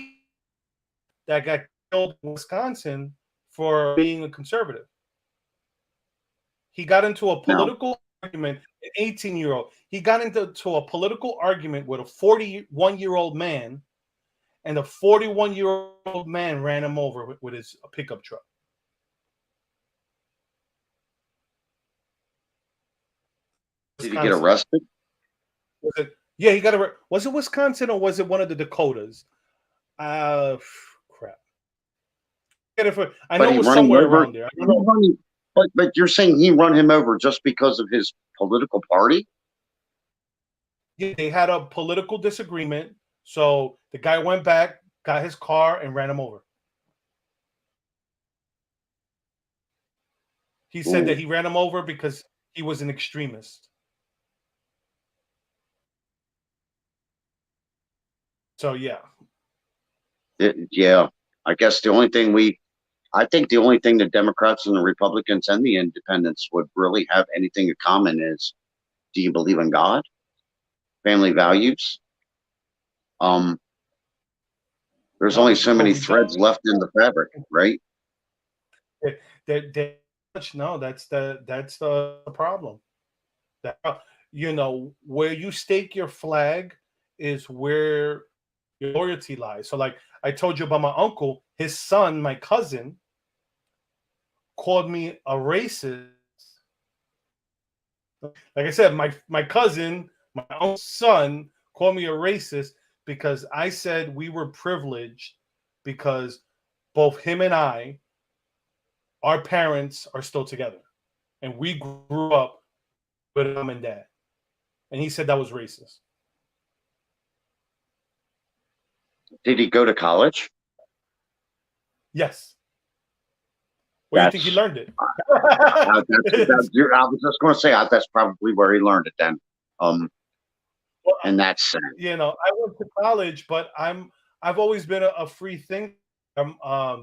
that got killed in Wisconsin for being a conservative? He got into a political argument, an 18-year-old. He got into a political argument with a 41-year-old man, and the 41-year-old man ran him over with his pickup truck. Did he get arrested? He got arrested. Was it Wisconsin or was it one of the Dakotas? Crap. I know it was somewhere around there. I don't know. But you're saying he run him over just because of his political party? Yeah, they had a political disagreement. So the guy went back, got his car, and ran him over. He said that he ran him over because he was an extremist. So yeah. I guess the only thing the Democrats and the Republicans and the independents would really have anything in common is, do you believe in God? Family values? There's only so many threads left in the fabric, right? No, that's the problem. Where you stake your flag is where your loyalty lies. So like I told you about my uncle, his son, my cousin, called me a racist. Like I said, my cousin, my own son, called me a racist because I said we were privileged because both him and I, our parents are still together. And we grew up with mom and dad. And he said that was racist. Did he go to college? Yes. Where do you think he learned it? I was just going to say that's probably where he learned it then. And that's sad. I went to college, but I've always been a free thinker. I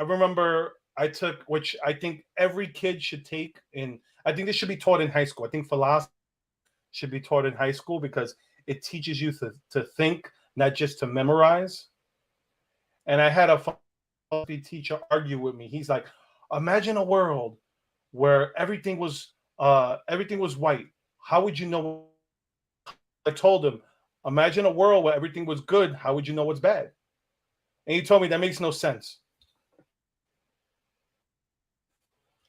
remember I took, which I think every kid should take I think this should be taught in high school. I think philosophy should be taught in high school because it teaches you to think, not just to memorize. And I had a philosophy teacher argue with me. He's like, imagine a world where everything was white. How would you know? I told him, imagine a world where everything was good. How would you know what's bad? And he told me that makes no sense.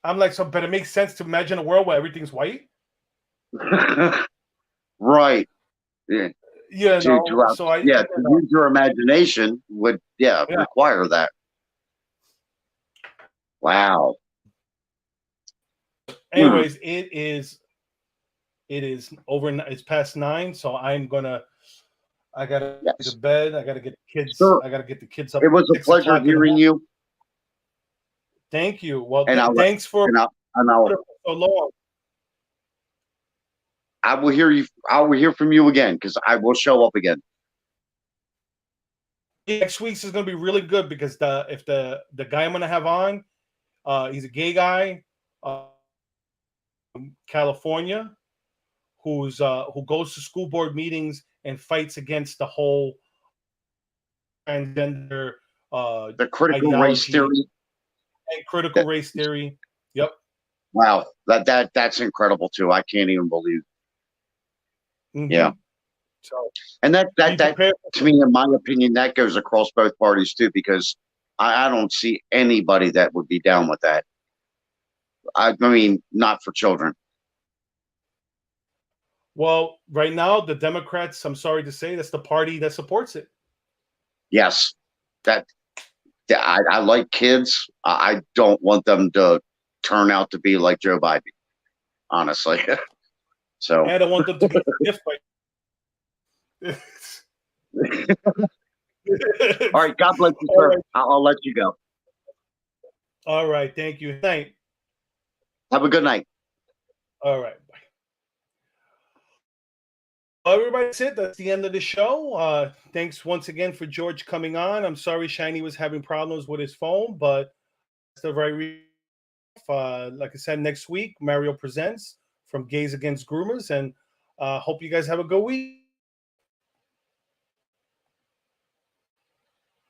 I'm like, so, but it makes sense to imagine a world where everything's white. Right. Yeah. You know, so I, To use your imagination would, require that. Wow. Anyways, it is over. It's past 9, so I gotta go to bed. I gotta get the kids. Sure. I gotta get the kids up. It was a 6 pleasure o'clock in the hearing morning. you. Thank you. Well, And thanks for so long. I will hear you. I will hear from you again because I will show up again. Next week's is gonna be really good because the guy I'm gonna have on, he's a gay guy, from California, who goes to school board meetings and fights against the whole transgender The critical race ideology theory. and critical race theory. Yep. Wow, that's incredible too. I can't even believe. Mm-hmm. Yeah. So, and that prepare to me, in my opinion, that goes across both parties too, because I don't see anybody that would be down with that. I mean, not for children. Well, right now, the Democrats, I'm sorry to say, that's the party that supports it. Yes, I like kids. I don't want them to turn out to be like Joe Biden, honestly. So I don't want them to be stiff by. All right, God bless you, sir. Right. I'll let you go. All right, thank you. Night. Have a good night. All right, bye. Well, everybody, that's the end of the show. Thanks once again for George coming on. I'm sorry Shiny was having problems with his phone, but that's the right reason. Like I said, next week, Mario presents from Gays Against Groomers, and hope you guys have a good week.